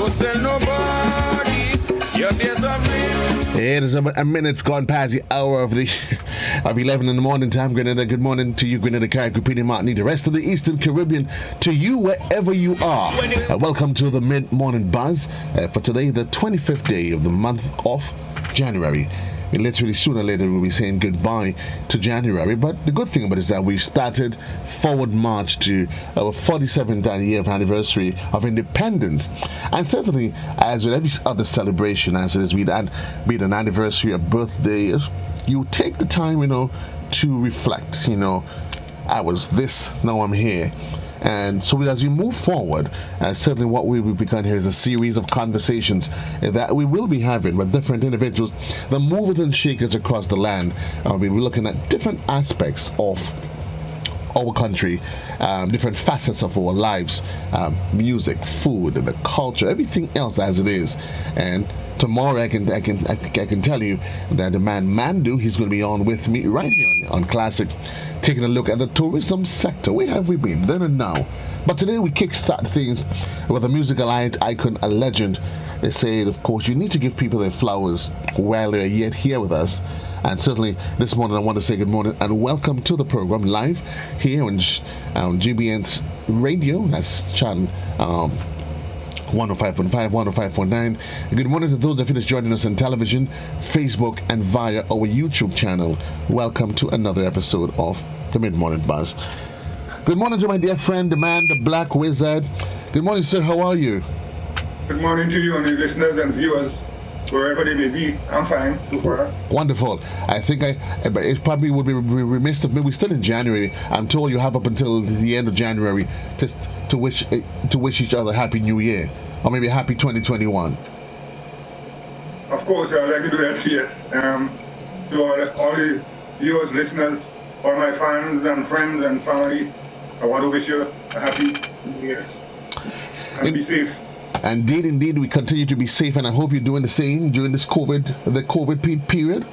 Don't sell nobody. Your days of living. It is a minute gone past the hour of 11 in the morning time. Grenada, good morning to you, Grenada, Caribbean, Martinique, the rest of the Eastern Caribbean, to you wherever you are. Welcome to the mid-morning buzz for today, the 25th day of the month of January. Literally sooner or later we'll be saying goodbye to January, but the good thing about it is that we've started forward march to our 47th year of anniversary of independence. And certainly, as with every other celebration, as it is, be it an anniversary, a birthday, you take the time, to reflect. I was this, now I'm here. And so as we move forward, certainly what we will begin here is a series of conversations that we will be having with different individuals, the movers and shakers across the land. We'll be looking at different aspects of our country, different facets of our lives, music, food, and the culture, everything else as it is. And tomorrow I can tell you that the man Mandu, he's going to be on with me right here on Classic, taking a look at the tourism sector. Where have we been then and now? But today we kickstart things with a musical icon, a legend. They say, of course, you need to give people their flowers while they're yet here with us. And certainly this morning I want to say good morning and welcome to the program live here on GBN's radio. That's channel 105.5, 105.9. Good morning to those that finished joining us on television, Facebook, and via our YouTube channel. Welcome to another episode of the Mid-Morning Buzz. Good morning to my dear friend, the man, the Black Wizard. Good morning, sir. How are you? Good morning to you and your listeners and viewers, wherever they may be. I'm fine so far. Wonderful. I think it probably would be remiss of me. We're still in January. I'm told you have up until the end of January just to wish each other Happy New Year, or maybe Happy 2021. Of course, I'd like to do that, yes. To all the viewers, listeners, all my fans and friends and family, I want to wish you a Happy New Year. And be safe. Indeed, we continue to be safe, and I hope you're doing the same during this COVID period.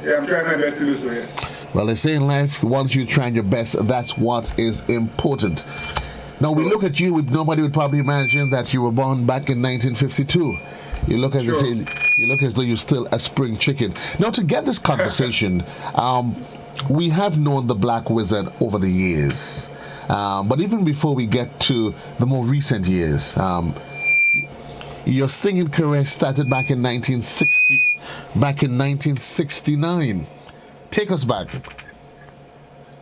Yeah, I'm trying my best to do so, yes. Well, they say in life, once you're trying your best, that's what is important. Now, we look at you, nobody would probably imagine that you were born back in 1952. You look as you look as though you're still a spring chicken. Now, to get this conversation, we have known the Black Wizard over the years. But even before we get to the more recent years, your singing career started back in 1969. Take us back.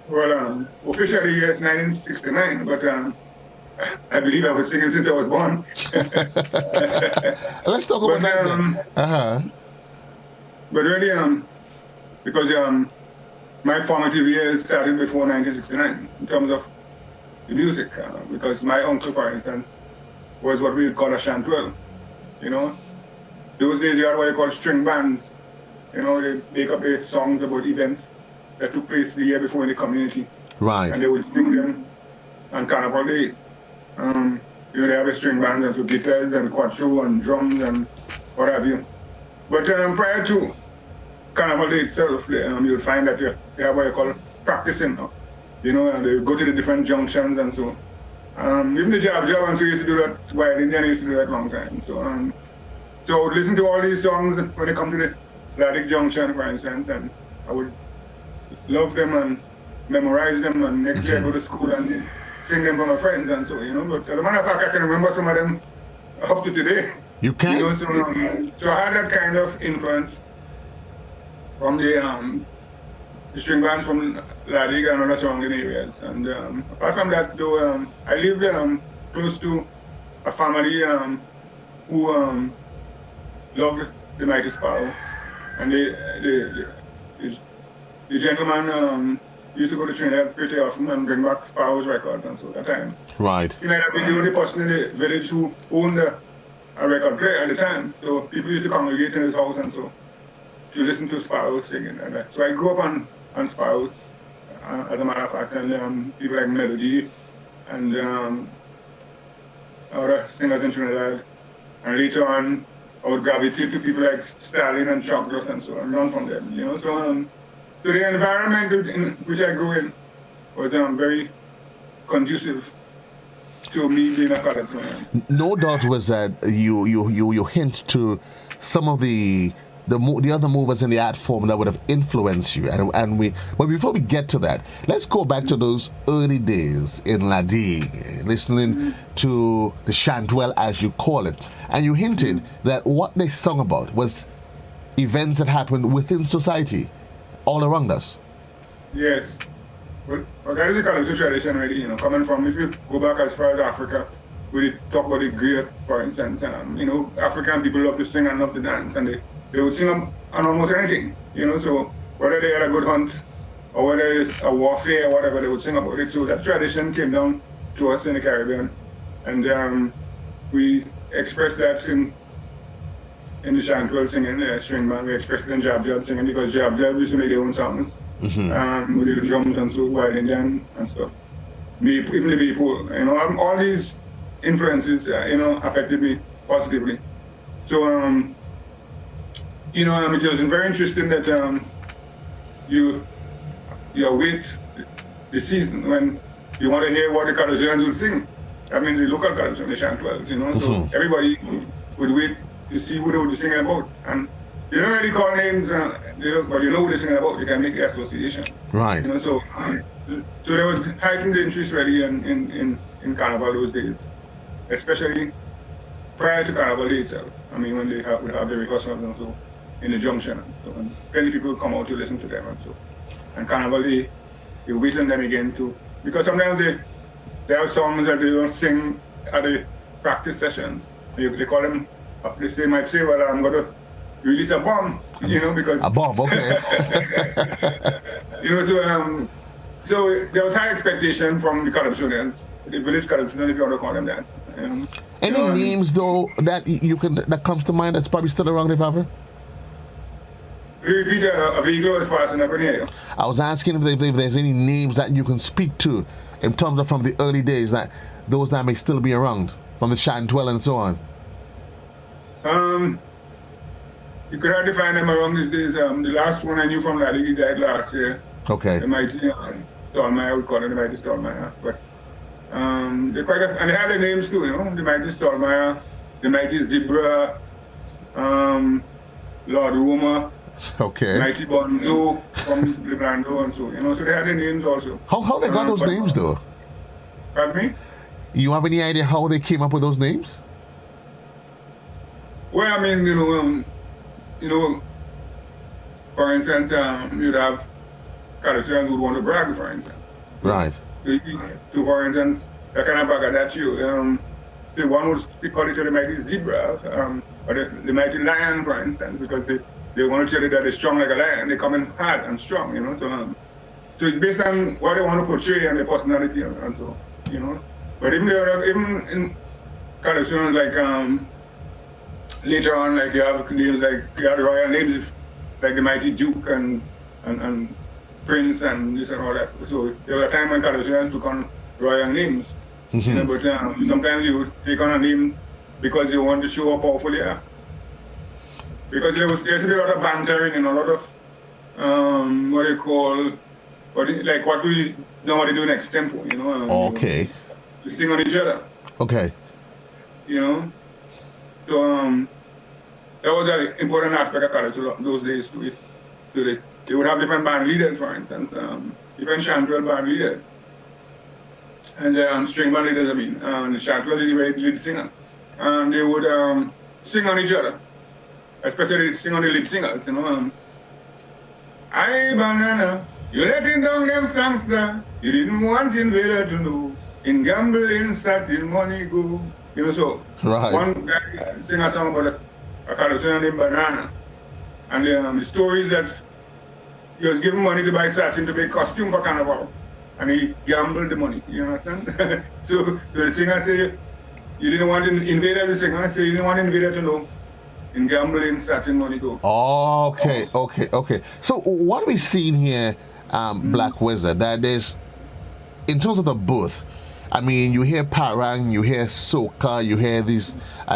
Well, officially, yes, 1969, but I believe I was singing since I was born. Let's talk about that. But really, because my formative years started before 1969 in terms of the music, because my uncle, for instance, was what we would call a chanteur. Those days you had what you call string bands. They make up the songs about events that took place the year before in the community. Right. And they would sing them on Carnival Day. They have the string bands and so guitars and quattro and drums and what have you. But prior to Carnival Day itself, you would find that you have what you call practicing. And they go to the different junctions and so. Even the job and so used to do that while Indian used to do that long time. So I would listen to all these songs when they come to the Atlantic Junction, for instance, and I would love them and memorize them, and next day I go to school and sing them for my friends and so, But as a matter of fact, I can remember some of them up to today. You can? So I had that kind of influence from the string bands from La Liga and other surrounding areas. And apart from that, though, I lived close to a family who loved the Mighty Sparrow. And the gentleman used to go to Trinidad pretty often and bring back Sparrow's records and so at that time. Right. He might have been the only person in the village who owned a record player at the time. So people used to congregate in his house and so to listen to Sparrow singing. And so I grew up on Sparrow, as a matter of fact, and people like Melody and other singers in Trinidad. And later on, I would gravitate to people like Stalin and Chocolate and so on, learn from them, So the environment in which I grew in was very conducive to me being a Calypsonian. No doubt was that you hint to some of the other movers in the art form that would have influenced you, but before we get to that, let's go back to those early days in La Digue, listening to the Chantwell as you call it, and you hinted that what they sung about was events that happened within society, all around us. Yes. But that is the Calypso tradition already, coming from, if you go back as far as Africa, we talk about the great, for instance, African people love to sing and love to dance, and they would sing on almost anything, so whether they had a good hunt, or whether it's a warfare or whatever, they would sing about it. So that tradition came down to us in the Caribbean, and we expressed that in the Chantwell singing, string band. We expressed it in Jab Jab singing, because Jab Jab used to make their own songs, with the drums and so, violin and stuff. Even the people, all these influences, affected me positively. So, it was very interesting that you wait the season when you want to hear what the Calypsonians would sing. I mean, the local Calypsonian, the Chantwells, so everybody would wait to see who they would be singing about. And they don't really call names, but you know who they're singing about. You can make the association. Right. So there was heightened interest really in Carnival those days, especially prior to Carnival Day itself. I mean, when they would have the rehearsals and so in the junction, so many people would come out to listen to them and so. And Carnival Day, you wait on them again too, because sometimes they have songs that they don't sing at the practice sessions. They call them. They might say, "Well, I'm going to release a bomb," because a bomb, okay. So there was high expectation from the Calypsonians, the village Calypsonians, if you want to call them that. Any names though that comes to mind that's probably still around, if ever? Repeat, a vehicle was passing. I couldn't hear you. I was asking if there's any names that you can speak to in terms of from the early days, that those that may still be around from the Chantwell and so on. You could hardly find them around these days. The last one I knew from La Digue, he died last year. Okay. The mighty Stallmeyer, I would call it the mighty Stallmeyer. But and they had their names too, the mighty Stallmeyer, the mighty Zebra, Lord Roma. Okay. Mighty Bonzo from Librando and so, so they had their names also. How they got those names though? Pardon me? You have any idea how they came up with those names? Well, I mean, for instance, you'd have Calypsonians who want to brag, for instance. Right. So, for instance, that kind of brag at you. The one would call each other the mighty Zebra, or the mighty Lion, for instance, because they want to tell you that they're strong like a lion. They come in hard and strong, So it's based on what they want to portray and their personality and so, But even in Calypsonians, like later on, like you have names like you have the royal names like the mighty Duke and Prince and this and all that. So there was a time when Calypsonians took on royal names. But sometimes you would take on a name because you want to show how powerful you are. Because there's a lot of bantering and a lot of what we normally do next tempo, Okay. To sing on each other. Okay. So that was an important aspect of Calypso those days to it. So they would have different band leaders, for instance, different Chantwell band leaders. And string band leaders, the Chantwell is the lead singer. And they would sing on each other. Especially sing on the lead singers, Aye, banana, you letting down them songster. You didn't want invader to know. In gambling, starting money go. So right. One guy sing a song about a Calypsonian named Banana. And the story is that he was given money to buy satin to make costume for Carnival. And he gambled the money, you understand? So the singer said, you didn't want invader to sing. I said, you didn't want invader to know. In gambling, satin money go. Okay. So what are we seeing here, Black Wizard? That is, in terms of the booth, I mean, you hear parang, you hear soca, you hear these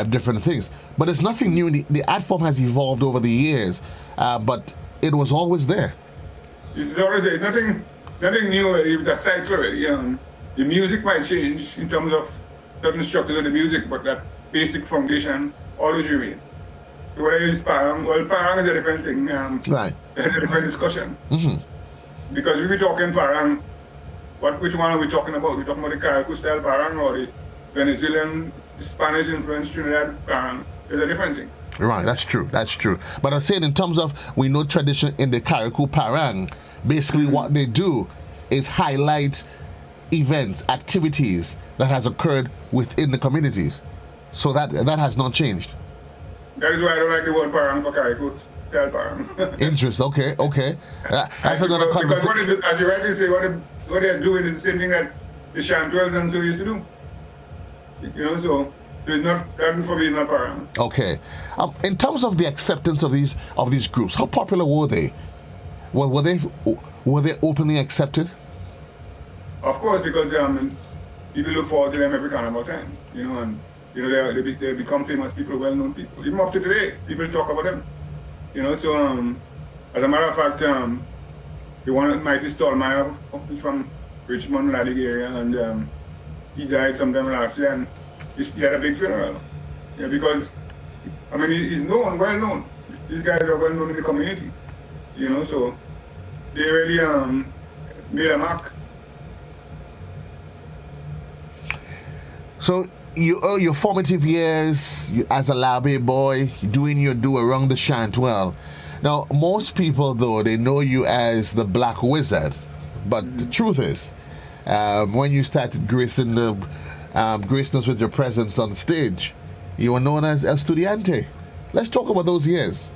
different things, but there's nothing new. The art form has evolved over the years, but it was always there. It's always there. Nothing new. It was a cycle already. The music might change in terms of certain structures of the music, but that basic foundation always remains. So whether it's parang, well, parang is a different thing. Right. It's a different discussion. Mm-hmm. Because we be talking parang, which one are we talking about? We're talking about the Caribbean style parang or the Venezuelan, Spanish influenced Trinidad parang. It's a different thing. Right, that's true. That's true. But I'm saying in terms of we know tradition in the Carriacou Parang, basically what they do is highlight events, activities that has occurred within the communities. So that has not changed. That is why I don't like the word parang for Carriacou style parang. Interest. Okay. That's another because conversation. as you rightly say, what they're doing is the same thing that the Chantwells and so used to do. You know, so there's not, that for me is not parang. Okay. In terms of the acceptance of these groups, how popular were they? Were they openly accepted? Of course, because people look forward to them every carnival time. You know, and you know they become famous people, well-known people. Even up to today, people talk about them. You know, so as a matter of fact, the one Mighty Stallmeyer is from Richmond, Ladig area, and he died sometime last year, and he had a big funeral. Yeah, because I mean he's known, well known. These guys are well known in the community. You know, so they really made a mark. So your formative years as a Labe boy, doing your do around the Chantwell. Now, most people, though, they know you as the Black Wizard. But the truth is, when you started gracing us with your presence on stage, you were known as El Estudiante. Let's talk about those years.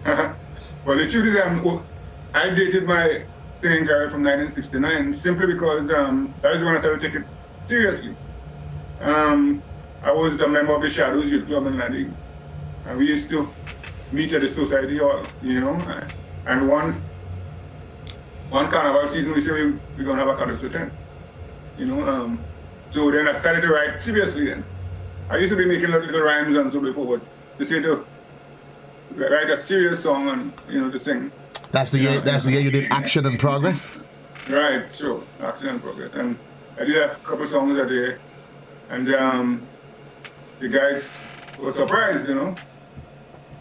Well, the truth is, I dated my singing career from 1969 simply because that is when I started to take it seriously. I was a member of the Shadows Youth Club in Ladig, and we used to meet at the society hall, you know, and one carnival season we said we're going to have a Calypso, you know, so then I started to write seriously then. I used to be making little rhymes and so before, but to say to write a serious song and, you know, to sing. That's the year you did Action and Progress? Right, sure, Action and Progress. And I did a couple songs that day, and the guys were surprised, you know.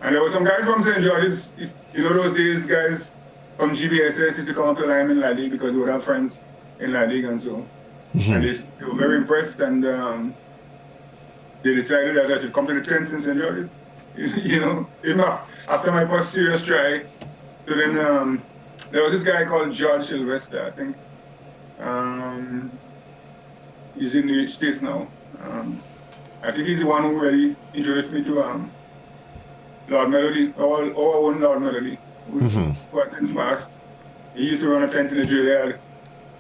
And there were some guys from St. George's, you know, those days guys from GBSS used to come up to Lime in Ladig because they would have friends in Ladig and so. Mm-hmm. And they were very impressed, and they decided that I should come to the tents in St. George's. You know, even after my first serious try. So then there was this guy called George Sylvester, I think. He's in the States now. I think he's the one who really introduced me to Lord Melody, our own Lord Melody, who has since passed. He used to run a tent in the jail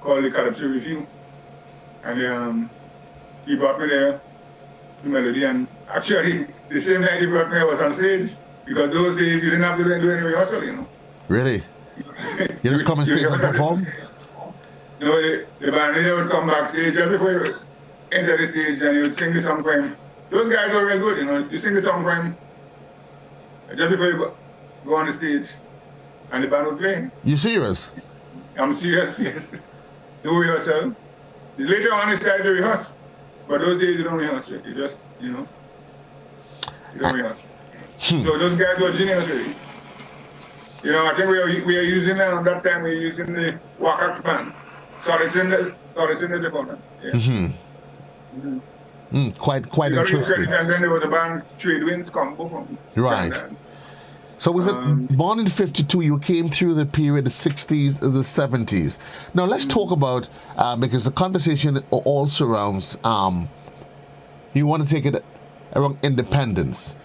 called the Calypso Review. And he brought me there to Melody, and actually the same night he brought me I was on stage, because those days you didn't have to do any rehearsal, you know. Really? You just come on stage and perform? No, the band leader would come backstage just before you enter the stage, and you would sing the song for him. Those guys were real good, you know. You sing the song for him just before you go on the stage, and the band would play. You serious? I'm serious, yes. No rehearsal. Later on, they started to rehearse, but those days you don't rehearse. You just, you know, you don't rehearse. So those guys were genius, really. You know, I think we are using at that time. We were using the Wakax band. So it's in the department. Yeah. Quite interesting. And then there was a band Trade Winds Combo from. Right. So was it born in 52? You came through the period, the 60s, the 70s. Now let's talk about because the conversation all surrounds. You want to take it around independence.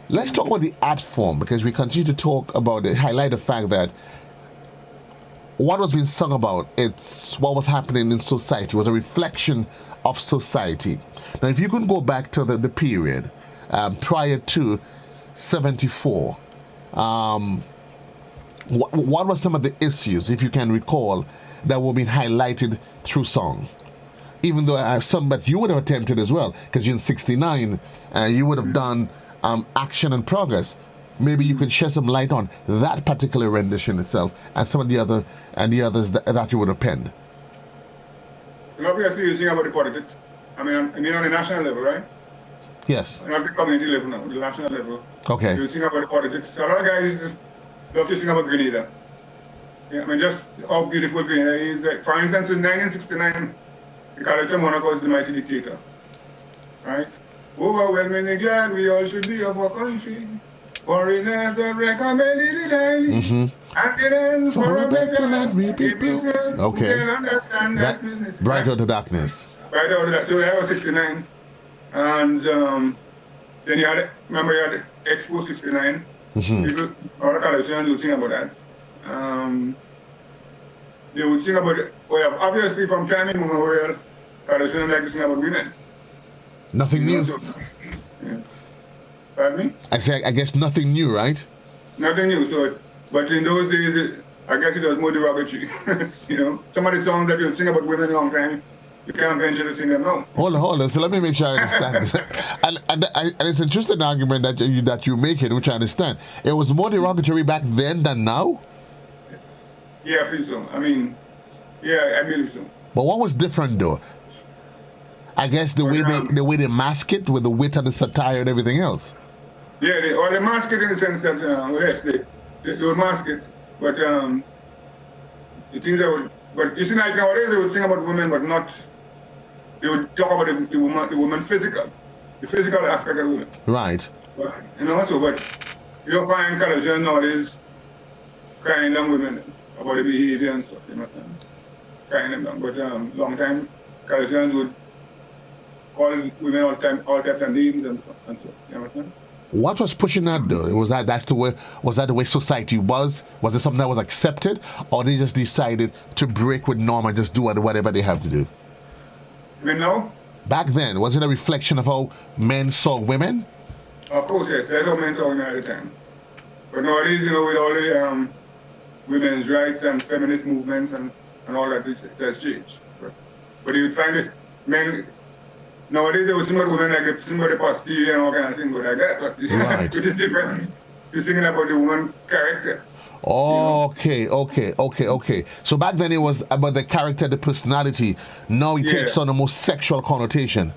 Let's talk about the art form, because we continue to talk about it, highlight the fact that what was being sung about, it's what was happening in society, was a reflection of society. Now, if you can go back to the period prior to 74, what were some of the issues, if you can recall, that were being highlighted through song? Even though but you would have attempted as well, because you're in 69, you would have done Action and Progress. Maybe you could shed some light on that particular rendition itself and some of the others that you would have penned. And obviously you sing about the politics, I mean on the national level, right? Yes. Not the community level now, the national level. Okay. You sing about politics. So a lot of guys just love to sing about Grenada. Yeah, I mean, just how beautiful Grenada is. Like, for instance, in 1969, the Calypso Monaco was the mighty dictator. Right? Overwhelmingly glad we all should be of our country. Foreigners that recommended it highly. And then for a better land, we people Okay. can understand that business. Bright out of darkness. Right out of that. So that was 69. And then you had Expo 69. People, all the Calypsonians would sing about that. They would sing about it. Well, obviously from time immemorial, Calypsonians like to sing about women. Nothing new. So, yeah. Pardon me? I guess nothing new, right? Nothing new. So, but in those days, I guess it was more derogatory. Some of the songs that you sing about women a long time, you can't venture to sing them now. Hold on. So let me make sure I understand. and it's an interesting argument that you're making, which I understand. It was more derogatory back then than now? Yeah, I feel so. I mean, yeah, I believe so. But what was different though? I guess the way they mask it with the wit and the satire and everything else. Yeah, they mask it in the sense that yes, they would mask it, but the things that would. But you see, like nowadays they would sing about women, but not. They would talk about the woman physical, the physical aspect of women. Right. But, but you don't find Calypsonians nowadays crying down women about the behavior and stuff. You know what I'm saying? Crying them down. But long time Calypsonians would call women all types of names and stuff. You know what I'm saying? What was pushing that though? Was that the way society was? Was it something that was accepted, or they just decided to break with norm and just do whatever they have to do? You mean now? Back then, was it a reflection of how men saw women? Of course, yes. That's how men saw women at the time. But nowadays, with all the women's rights and feminist movements and all that, that's changed. But you would find it, men. Nowadays, there was some women like somebody pasty and all kind of thing, but like that. But right. Which is different. You're singing about the woman character. Okay. So back then it was about the character, the personality. Now it takes on a more sexual connotation.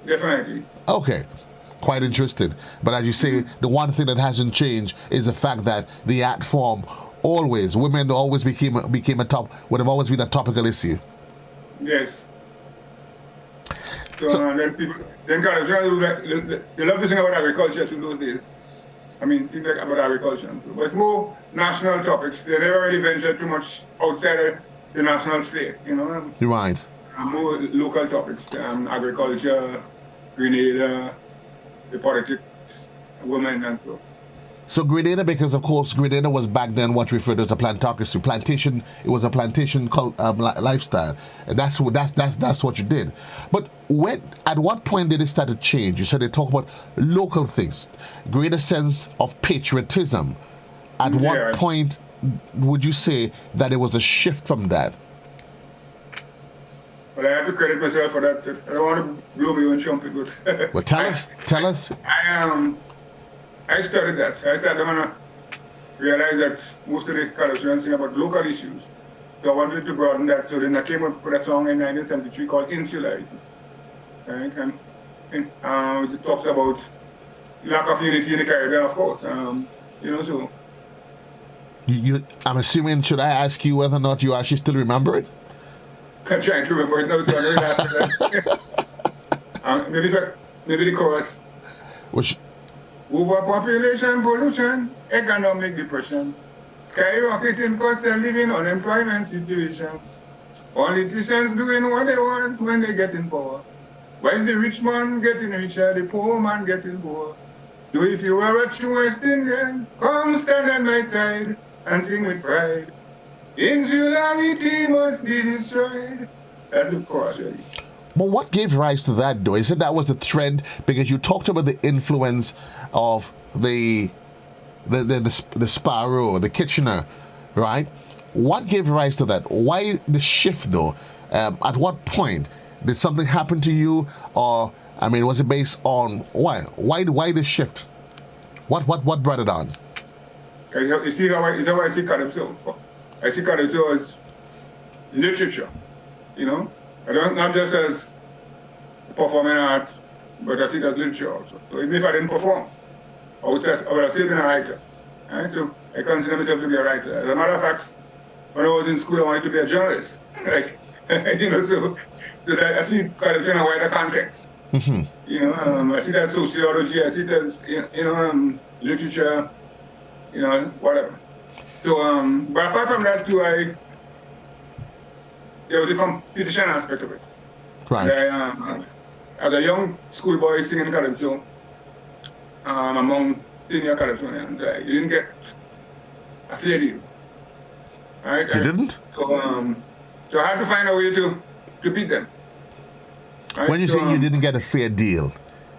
Definitely. Okay. Quite interesting. But as you say, the one thing that hasn't changed is the fact that the art form women always became would have always been a topical issue. Yes. So then Calypsonians, they love to sing about agriculture to those days. I mean, things like about agriculture. But it's more national topics. They never really venture too much outside of the national state, You're right. More local topics, agriculture, Grenada, the politics, women, and so. So Grenada, because of course Grenada was back then what referred to as a plantocracy, plantation. It was a plantation lifestyle, and that's what you did. But at what point did it start to change? You said they talk about local things, greater sense of patriotism. At what point would you say that there was a shift from that? Well, I have to credit myself for that. I don't want to blow my own trumpet, but well, tell us. I studied that. I started to realize that most of the Calypsonians sing about local issues. So I wanted to broaden that. So then I came up with a song in 1973 called Insularity. Right? And it talks about lack of unity in the Caribbean, of course. So. I'm assuming, should I ask you whether or not you actually still remember it? I'm trying to remember it now, so I'm going to ask maybe the chorus. Overpopulation, pollution, economic depression, skyrocketing cost of living, unemployment situation, politicians doing what they want when they get in power. Why is the rich man getting richer, the poor man getting poor? So if you are a true West Indian, come stand at my side and sing with pride. Insularity must be destroyed. That's the chorus, really. But what gave rise to that, though? Is it that was the trend? Because you talked about the influence of the Sparrow, the Kitchener, right? What gave rise to that? Why the shift, though? At what point did something happen to you, or was it based on why? Why the shift? What brought it on? You see how I see Calypso? I see Calypso as literature, I don't, not just as performing art, but I see it as literature also. So even if I didn't perform, I would have still been a writer. Right? So I consider myself to be a writer. As a matter of fact, when I was in school, I wanted to be a journalist. Like, so that I see it kind of in a wider context. I see that sociology, I see that literature, whatever. So, but apart from that too, there was the competition aspect of it. Right. As a young schoolboy singing calypso, among senior Calypsonians, I didn't get a fair deal. Right? You didn't? So I had to find a way to beat them. Right? When you say you didn't get a fair deal,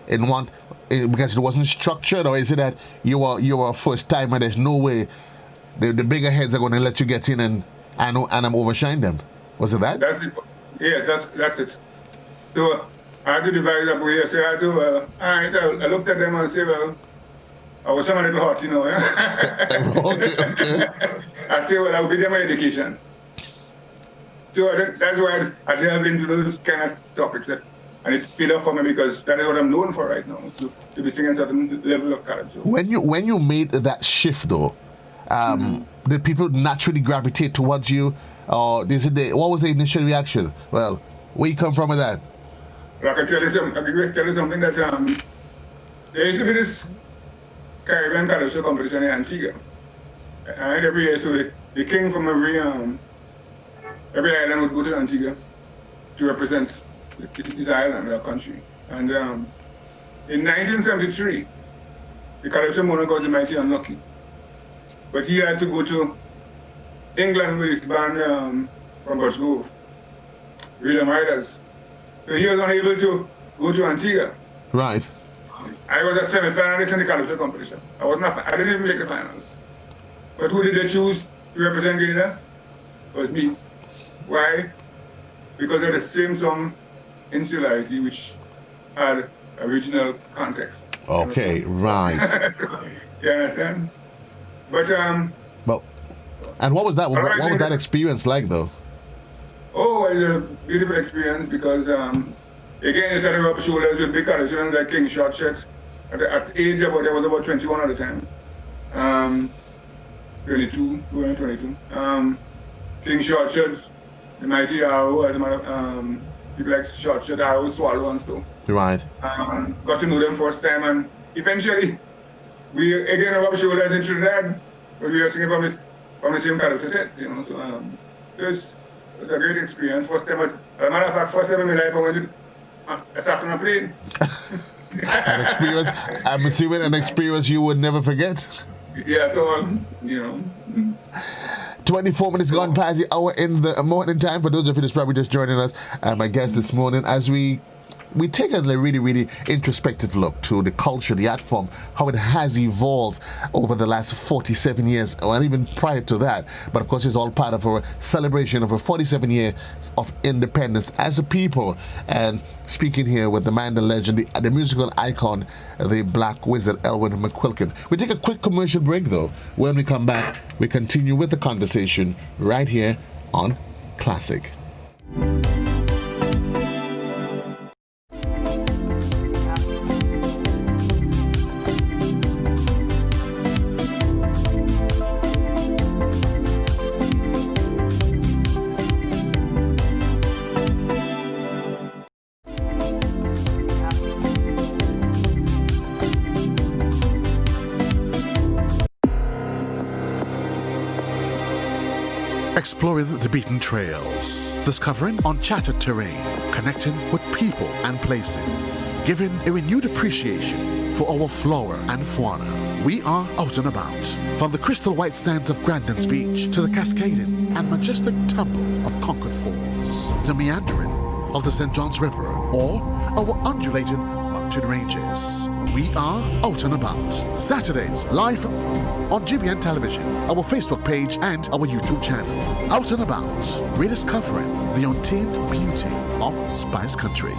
because it wasn't structured, or is it that you were a first timer? There's no way the bigger heads are going to let you get in and overshine them. Was it that? That's it. Yes, that's it. So I had to devise a way. So I do. All right. I looked at them and said, well, I was a little hot, Okay. I said, well, I'll give them my education. So that's why I delved into those kind of topics, and it paid off for me because that is what I'm known for right now, to be singing certain level of calypso. When you made that shift though, did people naturally gravitate towards you, or what was the initial reaction? Well, where you come from with that? Well, I can tell you something that there used to be this Caribbean calypso competition in Antigua, and every year, so the king from every island would go to Antigua to represent his island or country. And in 1973, the calypso monarch was mighty unlucky. But he had to go to England with his band from Portugal, Rhythm Riders. So he was unable to go to Antigua. Right. I was a semi-finalist in the calypso competition. I didn't even make the finals. But who did they choose to represent Grenada? It was me. Why? Because of the same song, Insularity, which had a regional context. Okay, right. You understand? But and what was that? What was that experience like, though? Oh, it was a beautiful experience because again, you started to rub shoulders with big calypsonians like King Shortshot. At age I was about 21 at the time. 22, 22. King Shortshot. The mighty Arrow, as a matter of people like Shortshot, Arrow, Swallow, and so. Right. Got to know them first time, and eventually, we again rubbed shoulders in Trinidad when we were singing from the same calypso set, So it was a great experience. First time, as a matter of fact, first time in my life I went to sat on a plane. An experience, I'm assuming an experience you would never forget. Yeah, at all, 24 minutes gone past the hour in the morning time. For those of you that's probably just joining us, my guest this morning, as we take a really, really introspective look to the culture, the art form, how it has evolved over the last 47 years, and even prior to that. But of course, it's all part of our celebration of our 47 years of independence as a people. And speaking here with the man, the legend, the musical icon, the Black Wizard, Elwyn McQuilkin. We take a quick commercial break, though. When we come back, we continue with the conversation right here on Classic. Exploring the beaten trails, discovering uncharted terrain, connecting with people and places, giving a renewed appreciation for our flora and fauna. We are out and about, from the crystal white sands of Grandin's Beach to the cascading and majestic tumble of Concord Falls, the meandering of the St. John's River, or our undulating mountain ranges. We are out and about. Saturdays, live on GBN Television, our Facebook page, and our YouTube channel. Out and about, rediscovering the untamed beauty of Spice Country.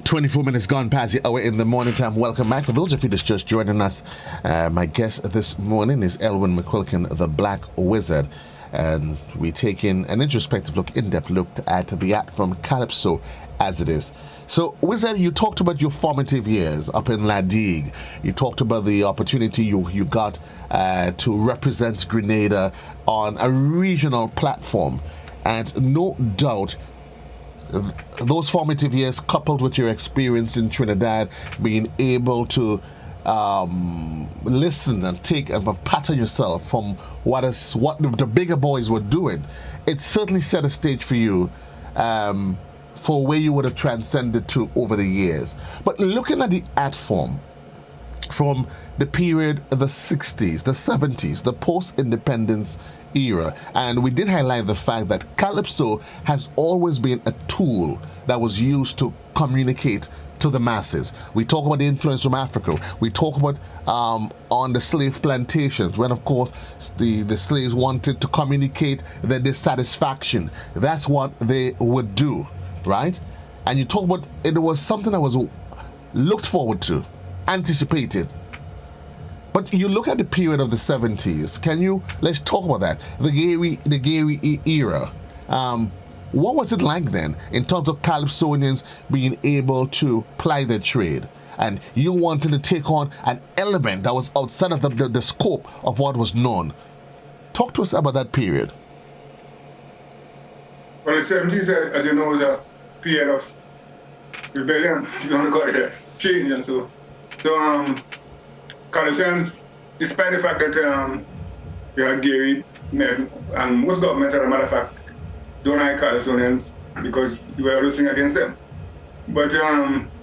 "24 minutes gone past the hour in the morning time. Welcome back. For those of you that's just joining us, my guest this morning is Elwyn McQuilkin, the Black Wizard. and we take in an introspective look, in-depth look at the art from Calypso as it is. So, Wizard, you talked about your formative years up in La Digue. You talked about the opportunity you got to represent Grenada on a regional platform. And no doubt, those formative years, coupled with your experience in Trinidad, being able to listen and take and pattern yourself from what the bigger boys were doing, it certainly set a stage for you for where you would have transcended to over the years. But looking at the art form from the period of the 60s, the 70s, the post-independence era, and we did highlight the fact that Calypso has always been a tool that was used to communicate to the masses. We talk about the influence from Africa. We talk about on the slave plantations, when of course the slaves wanted to communicate their dissatisfaction. That's what they would do, right? And you talk about it was something that was looked forward to, anticipated. But you look at the period of the 70s. Let's talk about that. The Gary era. What was it like then in terms of Calypsonians being able to ply their trade? And you wanted to take on an element that was outside of the scope of what was known. Talk to us about that period. Well, the 70s, as you know, was a period of rebellion. You don't call it change and so. Calypsonians, despite the fact that you had Gary, and most governments, as a matter of fact, don't like Calypsonians because you were losing against them. But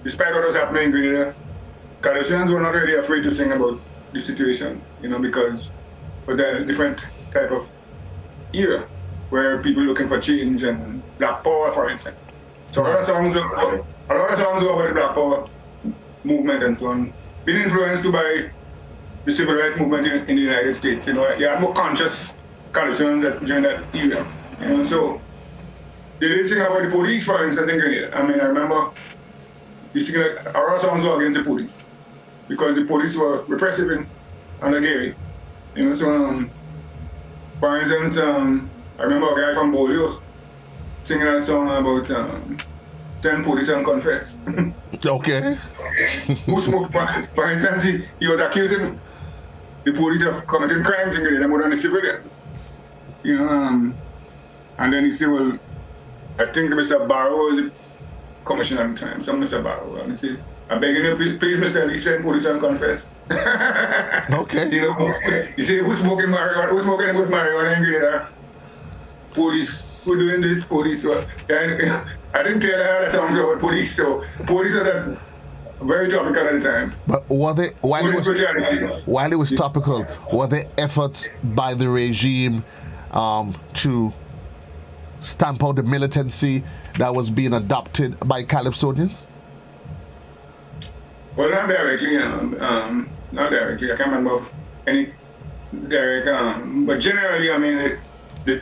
despite what was happening in Grenada, Calypsonians were not really afraid to sing about the situation, because of the different type of era where people looking for change and Black Power, for instance. So a lot of songs were about the Black Power movement and so on, being influenced by the civil rights movement in the United States. You had more conscious Calypsonians during that era. So they did sing about the police, for instance, in Grenada. I remember they sing our songs were against the police because the police were repressive under Gary. So for instance, I remember a guy from Bolivia singing a song about 10 police and confess. Okay. Who smoked, for instance, he was accusing the police of committing crimes in Grenada more than the civilians. And then he said, well, I think Mr. Barrow was the commissioner at the time, some Mr. Barrow. And he said, I beg you, please, Mr. Lee, send police and confess. Okay. He said, who's smoking with marijuana in Grenada? Police. Who doing this? Police. I didn't tell her the songs about police, so police are very topical at the time. But while it was topical, were there efforts by the regime to stamp out the militancy that was being adopted by Calypsonians? Well, not directly, not directly. I can't remember any direct, but generally, the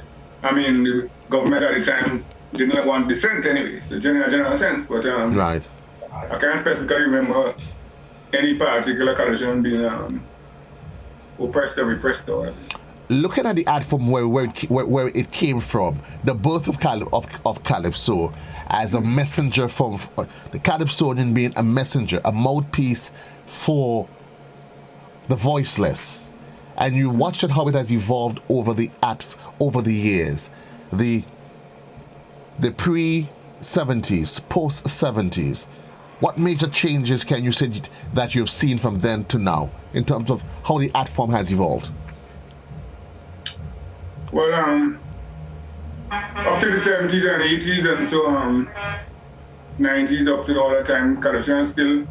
government at the time did not want dissent anyways, the general sense, but right. I can't specifically remember any particular Calypsonian being oppressed or repressed or whatever. Looking at the art from where it came from, the birth of Calypso as a messenger from the Calypsonian being a messenger, a mouthpiece for the voiceless, and you watched it how it has evolved over the years, the pre-70s, post-70s. What major changes can you say that you've seen from then to now in terms of how the art form has evolved? Well, up to the 70s and 80s and so 90s up to all the time, Calypsonians still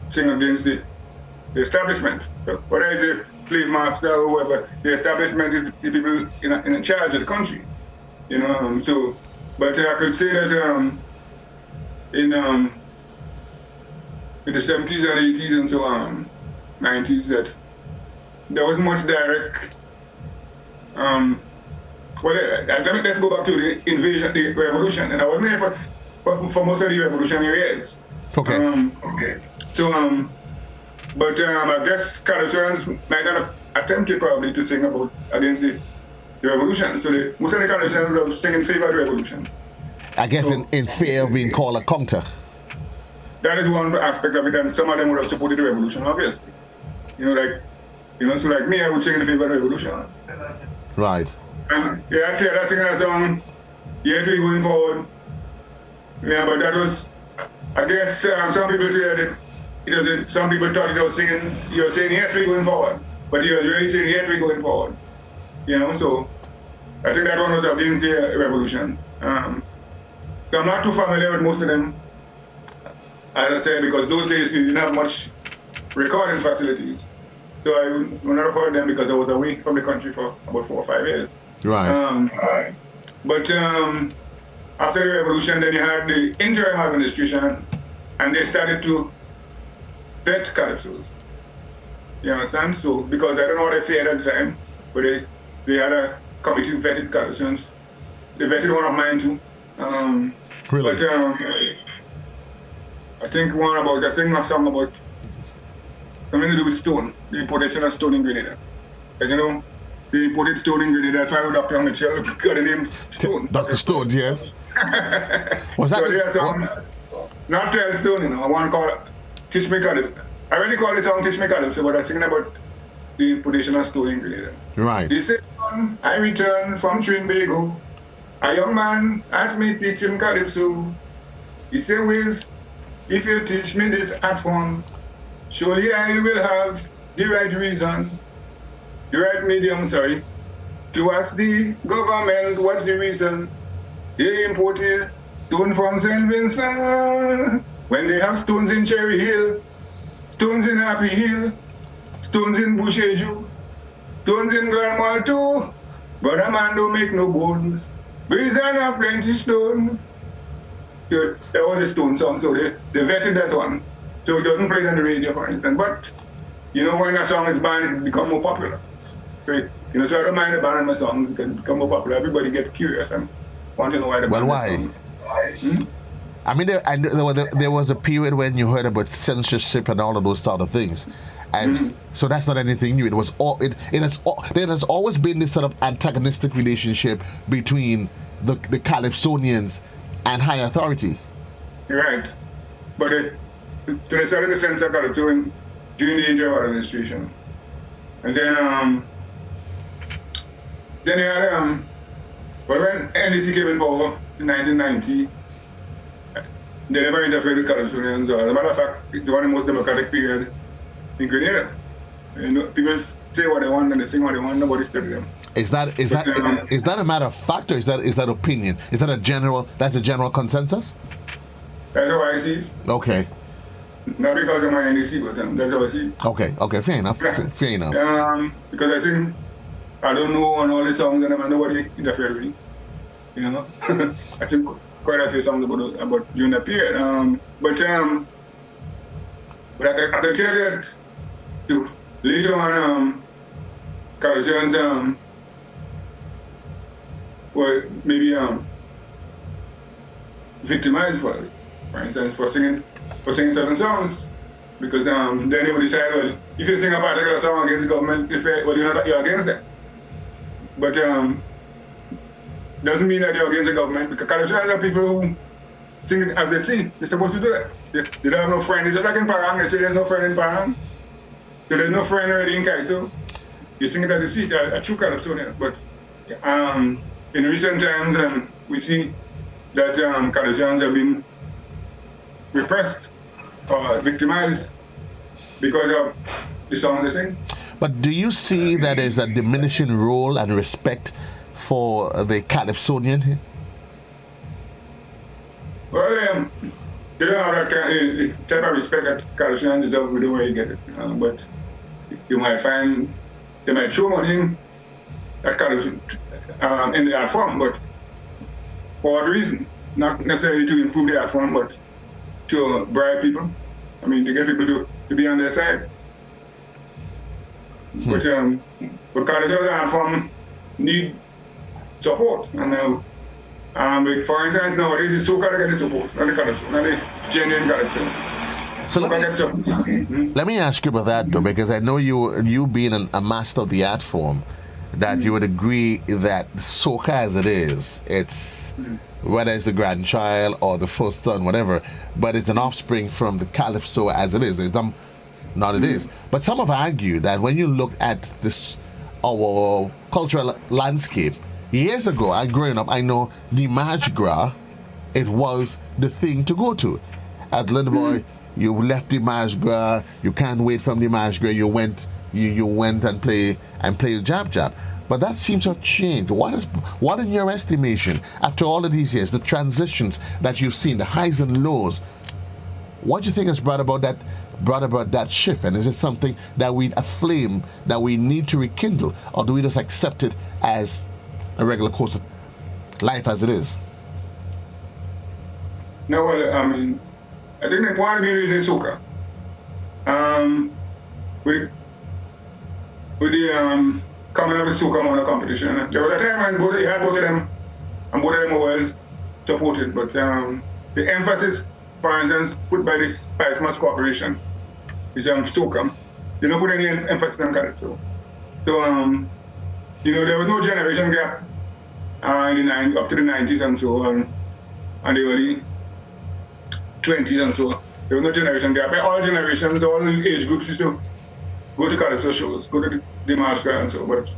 sing against the establishment. So whether it's a slave master or whoever, the establishment is the people in charge of the country. But I could say that in the 70s and 80s and so 90s, that there wasn't much direct. Let's go back to the invasion, the revolution, and I wasn't there for most of the revolutionary years. Okay. But I guess Calypsonians might not have attempted probably to sing against the the revolution. So most of the Calypsonians love sing in favor of the revolution. I guess So, in fear of being called a counter. that is one aspect of it, and some of them would have supported the revolution, obviously. So like me, I would sing in favor of the revolution. Right. And yeah, Taylor singing a song, yet we going forward. Yeah, but that was, I guess some people say that it doesn't, some people thought it was singing, you're saying yes, we're going forward. But he was really saying yes, we're going forward. So I think that one was against the revolution. So I'm not too familiar with most of them, as I said, because those days we didn't have much recording facilities. So I would not have heard them because I was away from the country for about 4 or 5 years. Right. But after the revolution, then you had the interim administration, and they started to vet calypsos. You understand? So, because I don't know what they feared at the time, but they had a committee who vetted calypsons. They vetted one of mine too. Really? But I think I sing a song about something to do with stone, the importation of stone in Grenada. And they imported stone in Grenada, that's why Dr. Mitchell got the name Stone. Dr. Stone, yes. Was that So there's a song, not Tell Stone, one called Teach Me Calypso. I really call the song Teach Me Calypso, but I'm singing about the importation of stone in Grenada. Right. He said, I returned from Trinbago. A young man asked me to teach him Calypso. He said, Wiz, if you teach me this art form, surely I will have the right reason, the right medium, to ask the government what's the reason they imported stone from St. Vincent when they have stones in Cherry Hill, stones in Happy Hill, stones in Busheju, stones in Granmore too, but a man don't make no bones. Reason have plenty stones. That was a stone song, so they vetted that one. So it doesn't play on the radio, for instance. But, when a song is banned, it becomes more popular. So, so I don't mind abandoning my songs, it can become more popular. Everybody get curious and want to know why they ban why? songs. I mean, there was a period when you heard about censorship and all of those sort of things. And so that's not anything new. There has always been this sort of antagonistic relationship between the Calypsonians and high authority. Right. But to the certain sense of Calypso during the interim administration. And then you had, when NDC came in power in 1990, they never interfered with Calypsonians. As a matter of fact, it was one of the most democratic period in Grenada. People say what they want and they sing what they want, nobody studies them. Is that a matter of fact, or is that opinion? Is that a general consensus? That's how I see it. Okay. Not because of my NDC, but that's how I see it. Okay, fair enough. Fair enough. Because I think I don't know on all the songs and nobody interfered with me. I think quite a few songs about during that period. But I can tell you that later on, Calypsonians were maybe victimized for instance, for singing certain songs, because then they would decide, well, if you sing a particular song against the government, you're against them. But doesn't mean that you're against the government, because Calypsonians are people who sing it as they see. They're supposed to do that. They don't have no friend. It's just like in Parang, they say there's no friend in Parang. So there's no friend already in Kaiso. You sing it as you see, a true Calypsonian. But in recent times, we see that Calypsonians have been repressed or victimized because of the songs they sing. But do you see that there's a diminishing role and respect for the Calypsonian here? Well, they don't have that type of respect that Calypsonians deserve with the way you get it. But you might find they might show money at Calypso in the art form, but for what reason? Not necessarily to improve the art form, but to bribe people. I mean, to get people to be on their side. But Calypso's art form need support. And for instance, nowadays it's so-called getting support, not the Calypso, not the genuine Calypso. So let me ask you about that though, because I know you being a master of the art form, that you would agree that soca as it is, it's whether it's the grandchild or the first son, whatever, but it's an offspring from the calypso as it is. It's not it is. But some have argued that when you look at this our cultural landscape, years ago, growing up, I know the Mardi Gras, it was the thing to go to. As a little boy, you left the Mardi Gras, you can't wait from the Mardi Gras, you went and play jab jab. But that seems to have changed. What in your estimation, after all of these years, the transitions that you've seen, the highs and lows, what do you think has brought about that shift? And is it something that a flame that we need to rekindle, or do we just accept it as a regular course of life as it is? No, well, I mean, I think that one main reason is soca. With the coming up with soca mono competition, there was a time when you had both of them, and both of them were well supported. But the emphasis, for instance, put by the Spice Mass Corporation is soca. They don't put any emphasis on calypso. So there was no generation gap up to the 90s and so on, and the early 20s and so on. There was no generation gap. All generations, all age groups used to go to calypso shows, go to the Mardi Gras and so. But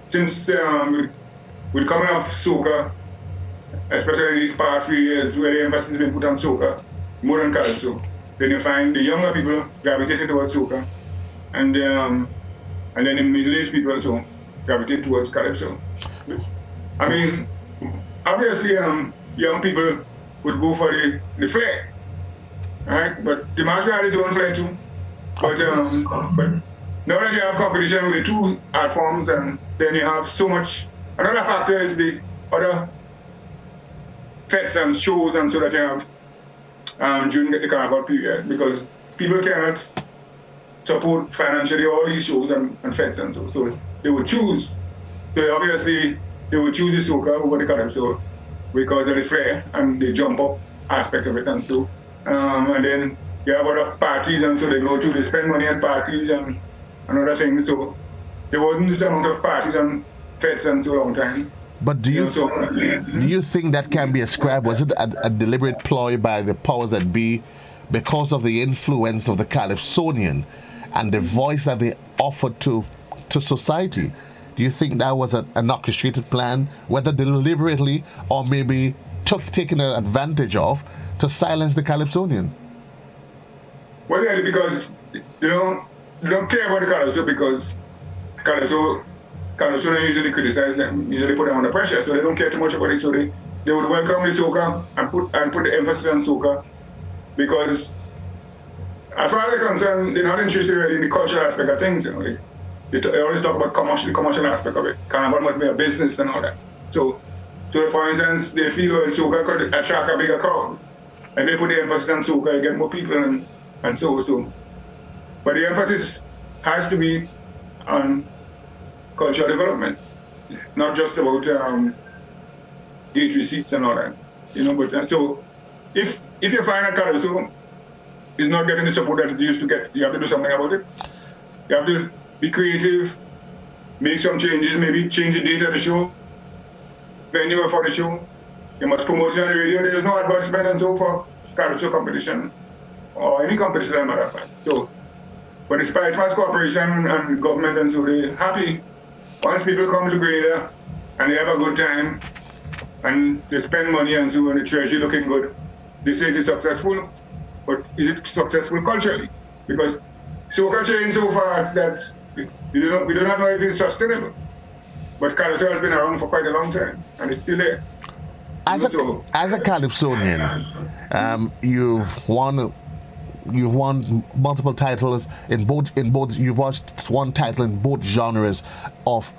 since with coming off soca, especially in these past few years where the emphasis has been put on soca more than calypso, then you find the younger people gravitating towards soca, and then the middle-aged people also gravitate towards calypso. I mean, obviously, young people would go for the flair, right? But the Mardi Gras has its own flair too. But now that you have competition with the two art forms, and then you have so much. Another factor is the other fetes and shows and so that you have during the carnival period, because people cannot support financially all these shows and fetes and so. So they would choose. So obviously they would choose the soca over the calypso because of the flair and the jump up aspect of it and so. And then you have other parties and so they go to, they spend money at parties and other things. So there wasn't this amount of parties and fetes and so long time. But do you think that can be ascribed? Was it a deliberate ploy by the powers that be because of the influence of the Calypsonian and the voice that they offered to society? Do you think that was an orchestrated plan, whether deliberately or maybe taken advantage of to silence the Calypsonian? Well, yeah, because they don't care about the Calypso, because Calypsonian usually criticize them, usually put them under pressure, so they don't care too much about it. So they would welcome the soca and put the emphasis on soca, because as far as they're concerned, they're not interested really in the cultural aspect of things. They always talk about the commercial aspect of it. Carnival must be a business and all that. So for instance, they feel soca could attract a bigger crowd, and they put the emphasis on soca, you get more people and so. But the emphasis has to be on cultural development, not just about gate receipts and all that. But so if you find a calypso is not getting the support that it used to get, you have to do something about it. You have to be creative, make some changes, maybe change the date of the show, venue for the show. You must promote it on the radio. There is no advertisement and so for calypso competition or any competition as a matter of fact. So, but the Spice Mass Corporation and government and so they're happy once people come to Grenada and they have a good time and they spend money and so and the treasury looking good. They say it's successful, but is it successful culturally? Because soca changed so fast that we do not know if it's sustainable. But calypso has been around for quite a long time and it's still there. As a Calypsonian, you've won multiple titles in both. You've won title in both genres of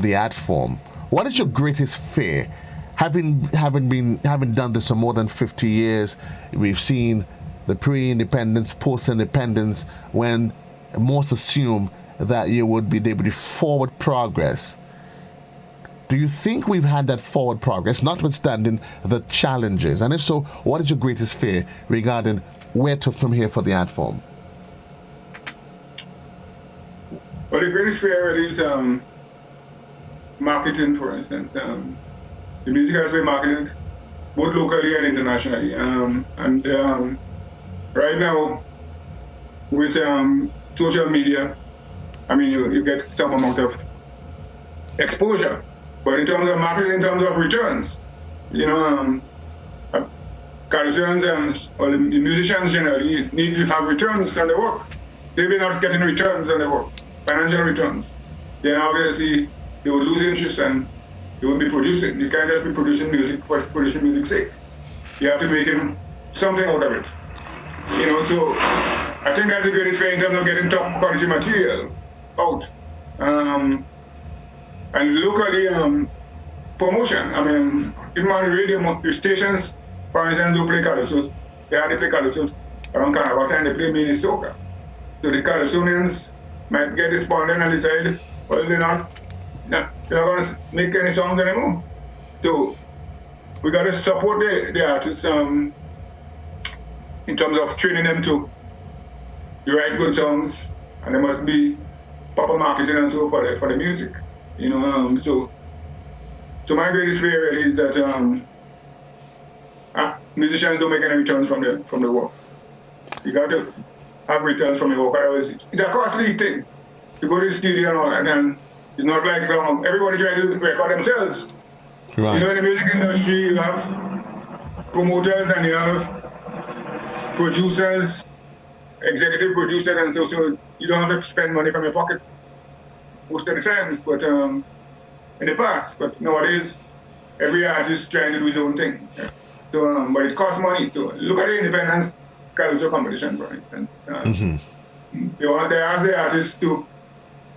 the art form. What is your greatest fear? Having done this for more than 50 years, we've seen the pre-independence, post-independence, when most assume that you would be able to forward progress. Do you think we've had that forward progress, notwithstanding the challenges? And if so, what is your greatest fear regarding where to from here for the art form? Well, the greatest fear is marketing, for instance. The music has been marketed both locally and internationally. Right now, with social media, I mean, you get some amount of exposure. But in terms of marketing, in terms of returns, Calypsonians or the musicians generally need to have returns on their work. They've been not getting returns on their work, financial returns. Then obviously they will lose interest and they won't be producing. You can't just be producing music for producing music's sake. You have to make something out of it. So I think that's the greatest way in terms of getting top quality material out. And locally, promotion. I mean, even on the radio, the stations, for instance, do play calypsos. They play calypsos around Carnival time, they play mini soca. So the Calypsonians might get despondent and decide, well, they're not going to make any songs anymore. So we got to support the artists in terms of training them to write good songs, and there must be proper marketing and so for the music. So my greatest fear really is that musicians don't make any returns from the work. You got to have returns from the work. Otherwise, it's a costly thing to go to the studio and all that, and it's not like everybody trying to record themselves. Right. In the music industry, you have promoters and you have producers, executive producers, and so you don't have to spend money from your pocket most of the times, but in the past. But nowadays, every artist trying to do his own thing. Yeah. So, but it costs money. So look at the independence calypso competition, for instance. They ask the artists to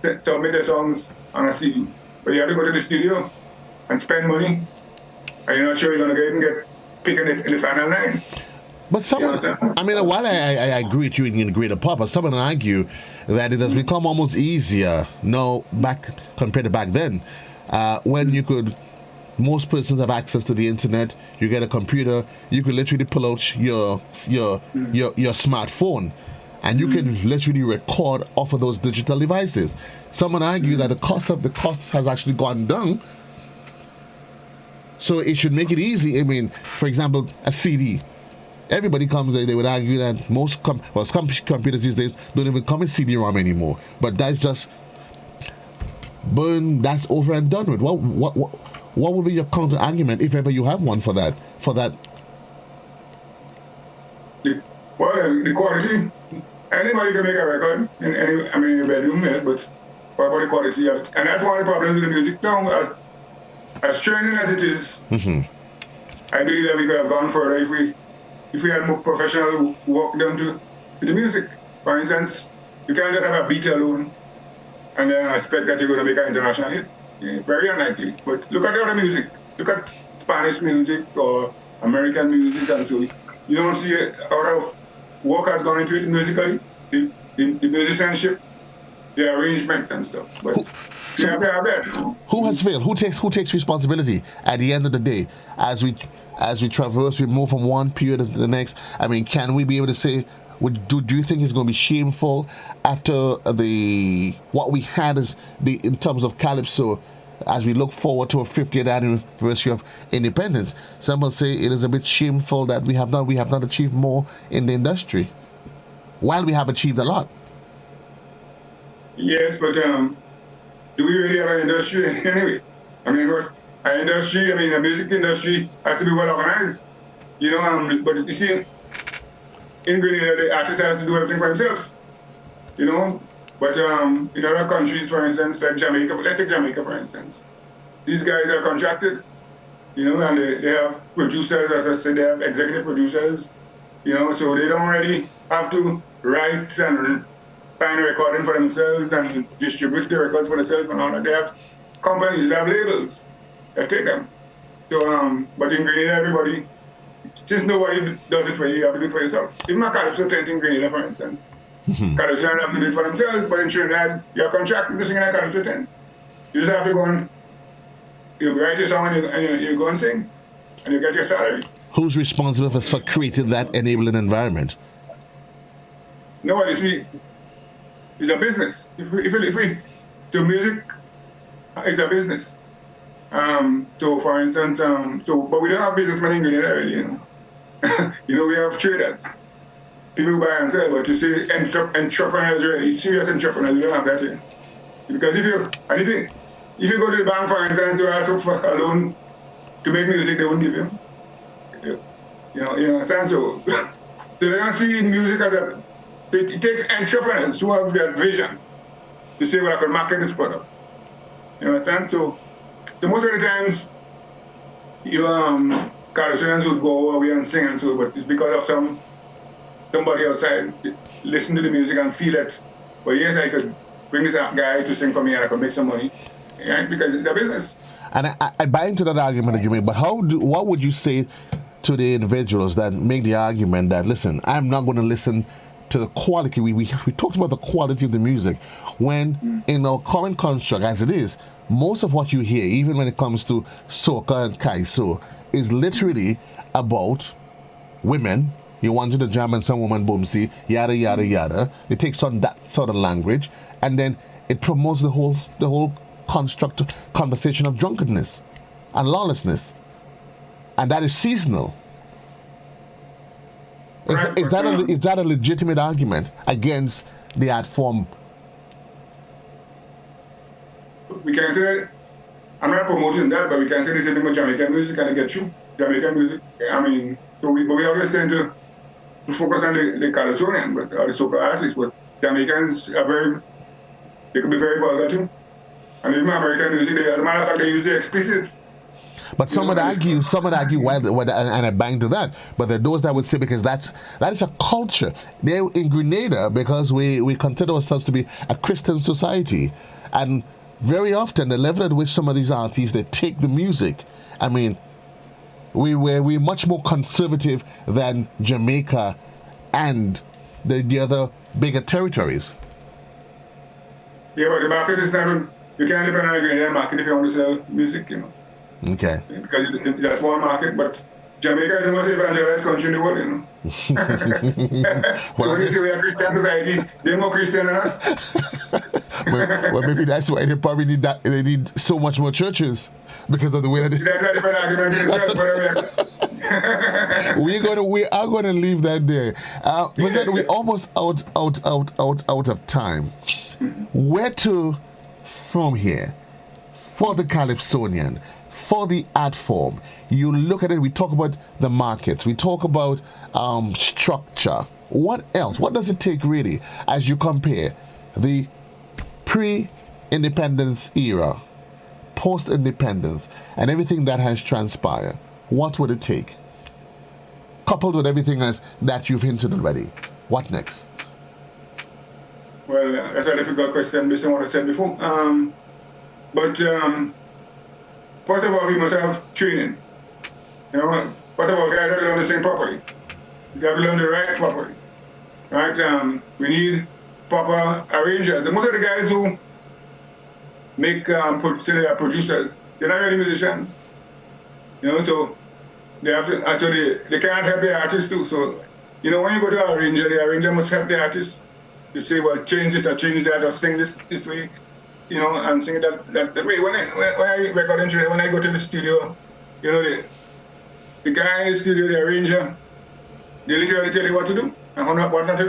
submit their songs on a CD, but you have to go to the studio and spend money, and you're not sure you're going to get picked in the final nine. But someone, I mean, while I agree with you in the greater part, but someone argue that it has become almost easier now compared to back then, when you could, most persons have access to the internet. You get a computer, you could literally pull out your smartphone, and you can literally record off of those digital devices. Someone argue that the cost has actually gone down, so it should make it easy. I mean, for example, a CD. Everybody comes, they would argue that most computers these days don't even come in CD-ROM anymore. But that's just that's over and done with. What would be your counter argument, if ever you have one, for that? The quality. Anybody can make a record in your bedroom, but what about the quality of it? And that's one of the problems with the music now. As trending as it is, I believe that we could have gone further if we had more professional work done to the music. For instance, you can't just have a beat alone and then expect that you're going to make an international hit. Yeah, very unlikely. But look at the other music. Look at Spanish music or American music, and so you don't see a lot of work has gone into it musically, the musicianship, the arrangement and stuff. But who has failed? Who takes responsibility at the end of the day as we traverse, we move from one period to the next? I mean, can we be able to say, do you think it's going to be shameful after what we had in terms of Calypso, as we look forward to a 50th anniversary of independence? Some will say it is a bit shameful that we have not achieved more in the industry, while we have achieved a lot. Yes, but do we really have an industry anyway? I mean, the music industry has to be well organized, but you see, in Grenada, the artist has to do everything for himself, But in other countries, for instance, like Jamaica, let's take Jamaica, for instance. These guys are contracted, and they have producers, as I said, they have executive producers, so they don't really have to write and find a recording for themselves and distribute the records for themselves and all that. They have companies, they have labels that take them. So, but in Grenada, everybody, since nobody does it for you, you have to do it for yourself. Even a Calypso tent in Grenada, for instance. Calypso don't have to do it for themselves, but in Trinidad, you're contracted to sing in a Calypso tent. You just have to go and you write your song and you go and sing, and you get your salary. Who's responsible for creating that enabling environment? Nobody. See, it's a business. So music is a business. So for instance, but we don't have businessmen in Grenada already, you know. We have traders, people who buy and sell, but you see entrepreneurs really, serious entrepreneurs, we don't have that here. Because if you go to the bank, for instance, you ask for a loan to make music, they won't give you. You understand? So they don't see music as a, it takes entrepreneurs who have that vision to say, well, I could market this product. You understand? So most of the times, Calypsonians would go away and sing and so, but it's because of somebody outside listen to the music and feel it. But yes, I could bring this guy to sing for me and I could make some money, right? Because it's a business. And I buy into that argument that you make, but what would you say to the individuals that make the argument that, listen, I'm not going to listen to the quality. We talked about the quality of the music when in our current construct as it is, most of what you hear, even when it comes to soca and kaiso, is literally about women. You wanted to jam and some woman boomsy, yada yada yada. It takes on that sort of language, and then it promotes the whole construct conversation of drunkenness and lawlessness, and that is seasonal. Is that a legitimate argument against the art form? We can say, I'm not promoting that, but we can say the same thing with Jamaican music, and get you Jamaican music. I mean, so we always tend to focus on the Calypsonian, but the soca artists, but Jamaicans they could be very vulgar too. And even American music, as a matter of fact, they use the explicit. But some would argue, and I bang to that. But there are those that would say, because that is a culture. They're in Grenada because we consider ourselves to be a Christian society, and very often the level at which some of these artists they take the music. I mean, we're much more conservative than Jamaica and the other bigger territories. Yeah, but the market is not. You can't depend on the Grenadian market if you want to sell music, Okay. Because it's a small market, but Jamaica is the most evangelized country in the world, So when you say we are Christian society, they're more Christian than us. well, maybe that's why they probably need that. They need so much more churches because of the way that. That's a different argument in itself. We are going to leave that there. President, we're almost out of time. Where to from here for the Calypsonian? For the art form, you look at it, we talk about the markets, we talk about structure. What else? What does it take really as you compare the pre-independence era, post-independence, and everything that has transpired? What would it take? Coupled with everything that you've hinted already, what next? Well, that's a difficult question based on what I said before. First of all, we must have training. First of all, guys have to learn to sing properly. You have to learn to write properly. Right? We need proper arrangers. And most of the guys who make, say they are producers, they're not really musicians. So they have to, and so they can't help the artists too. So, when you go to an arranger, the arranger must help the artist. You say, well, change this or change that or sing this way. And sing that way. When I record engineer, when I go to the studio, the guy in the studio, the arranger, they literally tell you what to do and what not to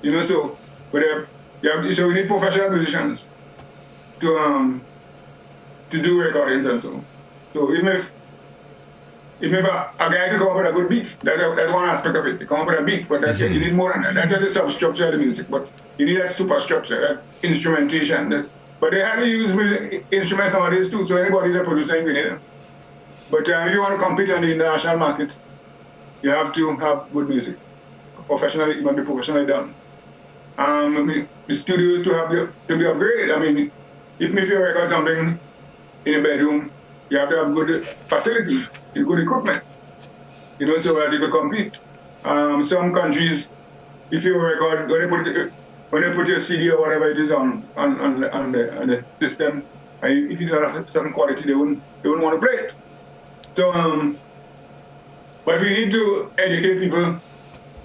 do. So we need professional musicians to do recordings and so. So even if a guy can come up with a good beat, that's one aspect of it. They come up with a beat, but you need more than that. That's just the substructure of the music, but you need that superstructure, that instrumentation. But they have to use instruments nowadays too, so anybody's a producer in Grenada. But if you want to compete on the international market, you have to have good music. Professionally, it must be professionally done. The studios to be upgraded. I mean, even if you record something in a bedroom, you have to have good facilities, good equipment, so that you can compete. Some countries, if you record, when they put your CD or whatever it is on the system, if you don't have certain quality, they wouldn't want to play it. So, but we need to educate people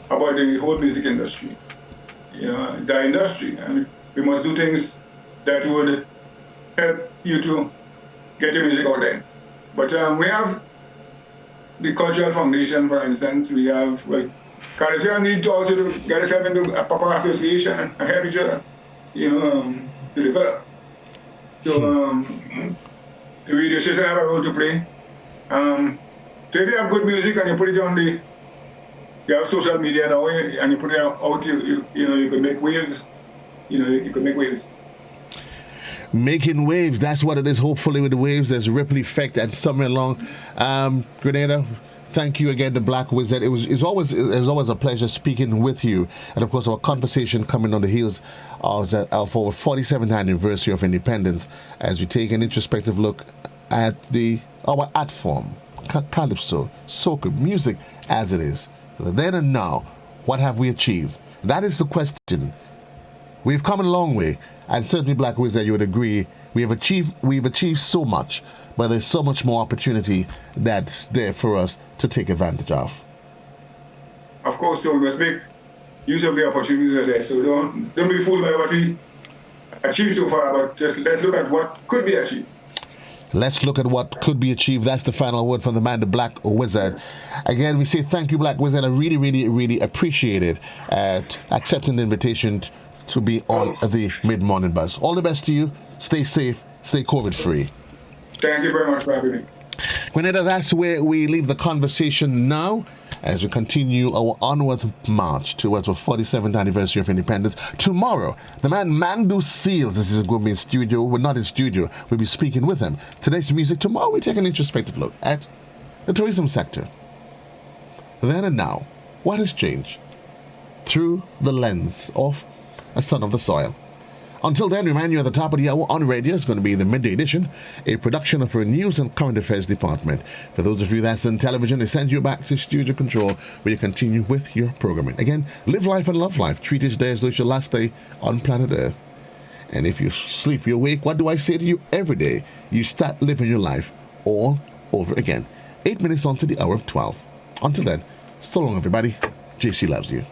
about the whole music industry. It's our industry, and we must do things that would help you to get the music out there. But we have the cultural foundation, for instance. We have, like, Calypsonian need to also to get itself into a proper association and help each other, to develop. So the radio station have a role to play. So if you have good music and you put it on you have social media now and you put it out, you could make waves. You could make waves. Making waves, that's what it is. Hopefully with the waves there's a ripple effect and somewhere along. Grenada, thank you again, the Black Wizard. It was always a pleasure speaking with you, and of course our conversation coming on the heels of our 47th anniversary of independence, as we take an introspective look at our art form, calypso, soca, music as it is. The then and now, what have we achieved? That is the question. We've come a long way, and certainly, Black Wizard, you would agree, we've achieved so much, but there's so much more opportunity that's there for us to take advantage of. Of course, so we must make use of the opportunities that are there. So don't be fooled by what we achieved so far, but just let's look at what could be achieved. Let's look at what could be achieved. That's the final word from the man, the Black Wizard. Again, we say thank you, Black Wizard. I really, really, really appreciate it at accepting the invitation to be on the Mid-Morning Buzz. All the best to you. Stay safe. Stay COVID-free. Thank you very much for having me. Grenada, that's where we leave the conversation now as we continue our onward march towards our 47th anniversary of independence. Tomorrow, the man Mandu Seals, this is going to be in studio. We're not in studio. We'll be speaking with him. Today's music. Tomorrow, we take an introspective look at the tourism sector. Then and now, what has changed? Through the lens of a son of the soil. Until then, remind you at the top of the hour on radio is going to be the Midday Edition, a production of our News and Current Affairs Department. For those of you that's on television, they send you back to Studio Control where you continue with your programming. Again, live life and love life. Treat each day as though it's your last day on planet Earth. And if you sleep, you awake, what do I say to you every day? You start living your life all over again. 8 minutes on to the hour of 12. Until then, so long everybody. JC loves you.